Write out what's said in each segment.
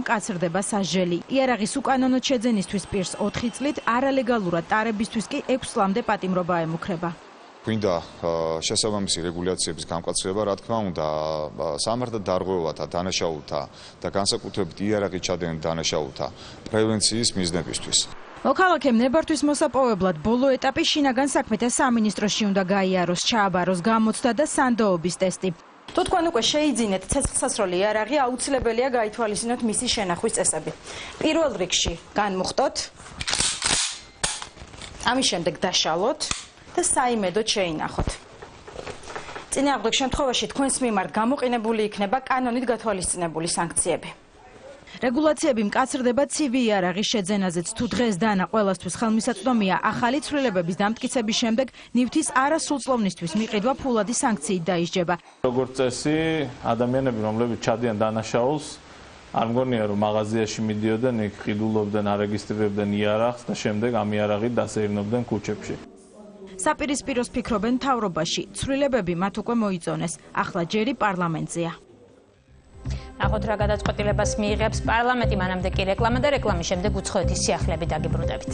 მკაცრდება სასჯელი. იარაღის უკანონოდ შეძენისთვის პირს 4 წლით, არალეგალურად ტარებისთვის კი 6 წლამდე პატიმრობა ემუქრება. გვინდა შესაბამისი რეგულაციების გამკაცრება, რა თქმა უნდა, სამართალ დარღვევათა, დანაშაულთა და განსაკუთრებით იარაღით ჩადენილ დანაშაულთა პრევენციის მიზნებისთვის. მოქალაქემ ნებართვის მოსაპოვებლად ბოლო ეტაპი შინაგან საქმეთა სამინისტროში უნდა გაიაროს, ჩააბაროს გამოცდა და სანდოობის ტესტი. თუ თქვენ უკვე შეიძინეთ ცეცხლსასროლი იარაღი, აუცილებელია გაითვალისწინოთ მისი შენახვის წესები. პირველ რიგში განმუხტოთ, ამის შემდეგ დაშალოთ და საიმედოდ შეინახოთ. წინააღმდეგ შემთხვევაში თქვენს მიმართ გამოყენებული იქნება კანონით გათვალისწინებული სანქციები. რეგულაციები მკაცრდება ცივი იარაღის შეძენაზეც. თუ დღეს დანა ყველასთვის ხელმისაწვდომია, ახალი ცვლილებების დამტკიცების შემდეგ ნივთის არასრულწლოვნისთვის მიყიდვა ფულადი სანქციით დაისჯება. როგორც წესი, ადამიანები, რომლებიც ჩადიან დანაშაულს, არ მგონია რომ მაღაზიაში მიდიოდნენ, იქ ყიდულობდნენ, არეგისტრირებდნენ იარაღს და შემდეგ ამ იარაღით დასეირნობდნენ ქუჩებში. საპირისპიროს ფიქრობენ მთავრობაში. ცვლილებები მათ უკვე მოიწონეს. ახლა ჯერი პარლამენტზეა. ნახოთ რა გადაწყვეტილებას მიიღებს პარლამენტი, მანამდე კი რეკლამა და რეკლამის შემდეგ უცხოეთის სიახლეები დაგიბრუნდებით.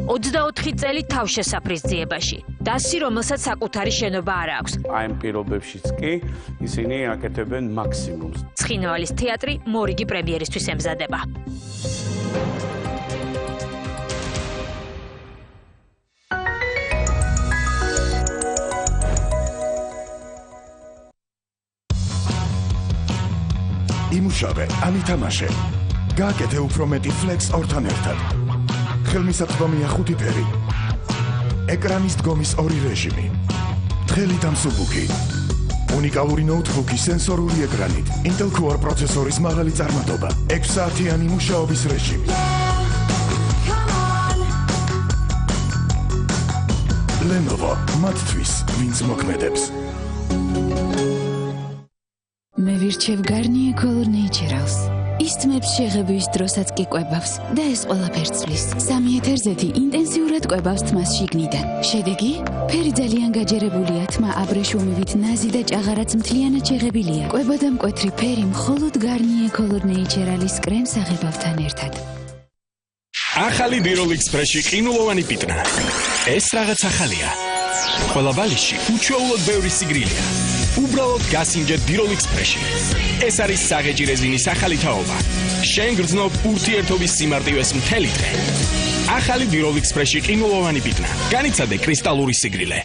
ოცდაოთხი წელი თავშესაფრის ძიებაში. დასი, რომელსაც საკუთარი შენობა არ აქვს. აი ამ პირობებშიც კი ისინი აკეთებენ მაქსიმუმს. ცხინვალის თეატრი მორიგი პრემიერისთვის ემზადება. იმუშავე, ან ითამაშე. გააკეთე უფრო მეტი Flex 2-თან ერთად. ხელმისაწვდომია 5 ფერი. ეკრანის დგომის 2 რეჟიმი. თხელი დამსუბუქი. უნიკალური ნოუთბუქი სენსორული ეკრანით. Intel Core პროცესორის მაღალი წარმატობა. 6 საათიანი მუშაობის რეჟიმი. Lenovo მათთვის, ვინც მოქმედებს. მე ვირჩევ Garnier Color Naturals. ისტმებს შეღებვის დროსაც კი კვებავს და ეს ყველაფერს წლის. 3 ეთერზეთი ინტენსიურად კვებავს თმას შიგნიდან. შედეგი? ფერი ძალიან გაჯერებულია, თმა აბრეშუმივით ნაზი და ჭაღარაც მთლიანად შეღებილია. კვება და მკვეთრი ფერი მხოლოდ Garnier Color Naturals კრემს აღებავთან ერთად. ახალი Birol Express-ში ყინულოვანი პიტნა. ეს რაღაც ახალია. ყველა ბალიში უჩვეულოდ ბევრი სიგრილია. უბრალოდ გასინჯეთ Birol Express-ში. ეს არის საღეჯი რეზინის ახალი თაობა. შენ გრძნობ ურთიერთობის სიმარტივეს მთელი დღე. ახალი Birol Express-ში ყინულოვანი პიტნა. განიცადე კრისტალური სიგრილე.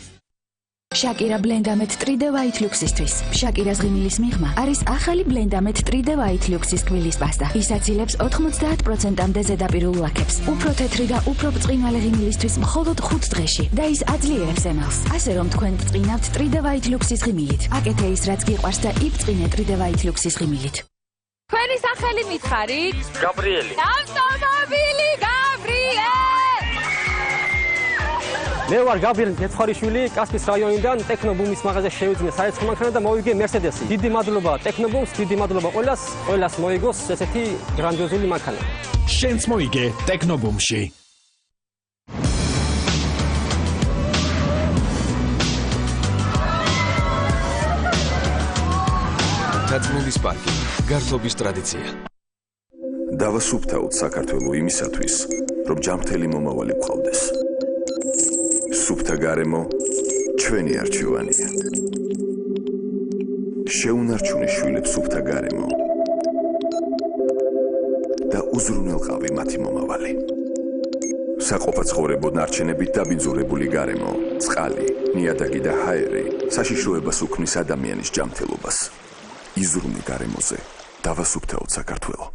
Shakira Blendamet 3D White Lux-ისთვის. Shakira-ს ღიმილის მიღმა არის ახალი Blendamet 3D White Lux-ის კბილის პასტა. ის აცილებს 90%-მდე ზედაპირულ ლაქებს. უფრო თეთრი და უფრო ბრწყინვალე ღიმილისთვის მხოლოდ 5 დღეში და ის აძლიერებს ემალს. ასე რომ თქვენ ბრწყინავთ 3D White Lux-ის ღიმილით. აკეთე ის, რაც გიყვარს და იბწყინე 3D White Lux-ის ღიმილით. თქვენი სახელი მითხარით? გაბრიელი. ავტომობილი გაბრიელ! მე ვარ გაბრიელი კეცხვარიშვილი, კასპის რაიონიდან ტექნობუმის მაღაზიაში შევიძინე საეცხოვ მანქანა და მოვიგე მერსედესი. დიდი მადლობა ტექნობუმს, დიდი მადლობა ყველას მოიგოს ესეთი გრანდიოზული მანქანა. შენც მოიგე ტექნობუმში. თაწმილის პარკი, გართობის ტრადიცია. დავასუფთავთ საქართველოს იმისათვის, რომ ჯანმრთელი მომავალი გყავდეს. სუფთა გარემო ჩვენი არჩევანია. შეუნარჩუნე შვილებს სუფთა გარემო და უზრუნველყავი მათი მომავალი. საყოფაცხოვრებო ნარჩენებით დაბინძურებული გარემო, წყალი, ნიადაგი და ჰაერი საშიშროებას უქმნის ადამიანის ჯანმრთელობას. იზრუნე გარემოზე, დავასუფთავთ საქართველო.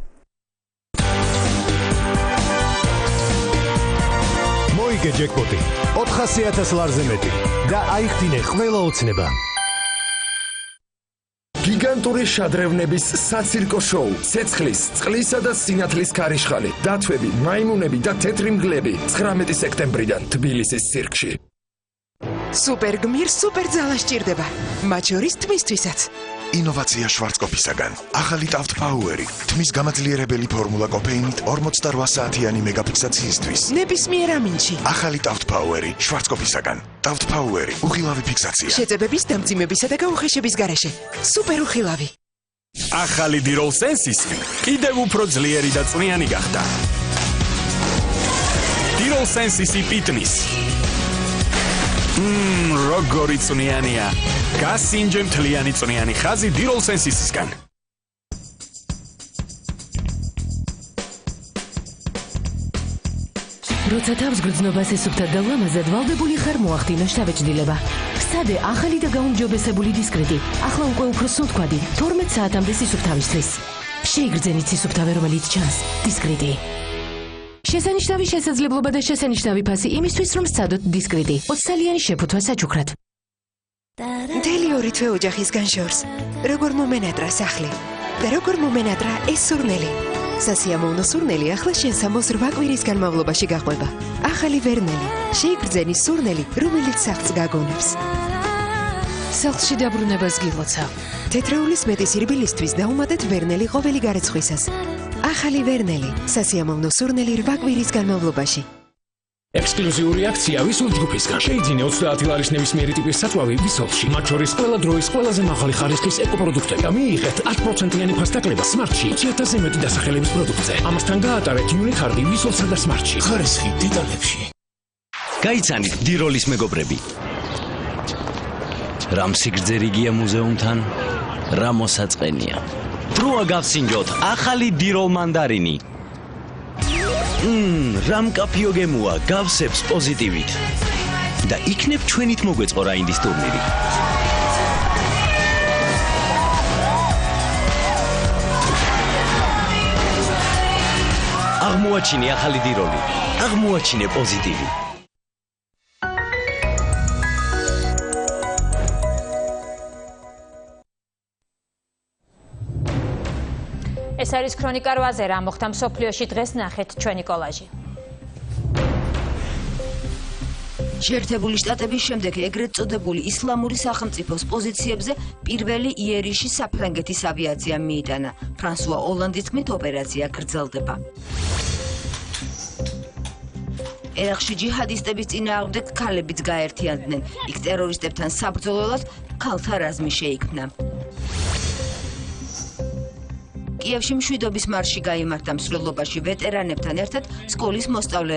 მოიგე ჯეკპოტი 400,000 ლარზე მეტი და აიხდინე ყველა ოცნება. გიგანტური შადრევნების საცირკო შოუ, ცეცხლის, წყლისა და სინათლის ქარიშხალი, დათვები, მაიმუნები და თეთრი მგლები 19 სექტემბრიდან თბილისის ცირკში. სუპერ გმირ სუპერ ძალა სჭირდება, მათ შორის თმისთვისაც. ინოვაცია შვარცკოფისაგან. ახალი ტავთ პაუერი, თმის გამაძლიერებელი ფორმულა კოფეინით 48 საათიანი მეგაფიქსაციისთვის. ნებისმიერ ამინჩი. ახალი ტავთ პაუერი შვარცკოფისაგან. ტავთ პაუერი, უხილავი ფიქსაცია. შეწებების დამძიმებისა და გაუხეშების გარეშე. სუპერ უხილავი. ახალი დილოლ სენსისი კიდევ უფრო ძლიერი და წვნიანი გახდა. დილოლ სენსისი პიტნის. როგორი წვნიანია. გასინჯე მთლიანი წვნიანი ხაზი დილოლ სენსისისგან. როცა თავს გრძნობას ესუფთა და ლამაზად ვალდებული ხარ მოახდინო შთაბეჭდილება. სცადე ახალი და გაუმჯობესებული დისკრეტი. ახლა უკვე უფრო სუნთქვადი 12 საათამდე სისუფთავისთვის. შეიგრძენით სისუფთავე, რომელიც ჩანს. დისკრეტი. შესანიშნავი შესაძლებლობა და შესანიშნავი ფასი იმისთვის, რომ სცადოთ დისკრეტი. 20 წელიანი შეფუთვა საჩუქრად. მთელი ორი თვე ოჯახისგან შორს. როგორ მომენატრა სახლი და როგორ მომენატრა ეს სურნელი. სასიამოვნო სურნელი ახლა შენ 8 კვირის განმავლობაში გაყვება. ახალი ვერნელი, შეიგრძენის სურნელი, რომელიც სახლს გაგონებს. სახლში დაბრუნებას გილოცა. თეთრეულის მეტი სირბილისთვის დაუმატეთ ვერნელი ყოველი გარეცხვისას. ახალი ვერნელი, სასიამოვნო სურნელი 8 კვირის განმავლობაში. ექსკლუზიური აქცია ვისოლ ჯგუფისგან. შეიძინე 30 ლარის ნებისმიერი ტიპის საწვავი ვისოლში. მათ შორის ყველა დროის ყველაზე მაღალი ხარისხის ეკოპროდუქტები და მიიღეთ 10%-იანი ფასდაკლება სმარტში 2000-ზე მეტი დასახელების პროდუქტზე. ამასთან გაატარეთ იუნიკარდი ვისოლსა და სმარტში. ხარისხი დეტალებში. გაიცანით დილოლის მეგობრები. რამ სიგრძერიგია მუზეუმთან, რა მოსაწყენია. დროა გავსინჯოთ ახალი დილოლ მანდარინი. რამ კაფიო გემოა გავსებს პოზიტივით და იქნებ ჩვენით მოგვეწყო რაინდის ტურნირი. აღმოაჩინე ახალი დილოლი, აღმოაჩინე პოზიტივი. ეს არის ქრონიკა 8-ზე, რა მოხდა მსოფლიოში დღეს ნახეთ ჩვენი კოლაჟი. შეერთებული შტატების შემდეგ ეგრეთ წოდებული ისლამური სახელმწიფოს პოზიციებზე პირველი იერიში საფრანგეთის ავიაცია მიიტანა. ფრანსუა ოლანდის თქმით ოპერაცია გრძელდება. ერაყში ჯიჰადისტების წინააღმდეგ ქალებიც გაერთიანდნენ. იქ ტერორისტებთან საბრძოლველად ქალთა რაზმი შეიქმნა. კიევში მშვიდობის მარში გაიმართა მსვლელობაში ვეტერანებთან ერთად სკოლის მოსწავლე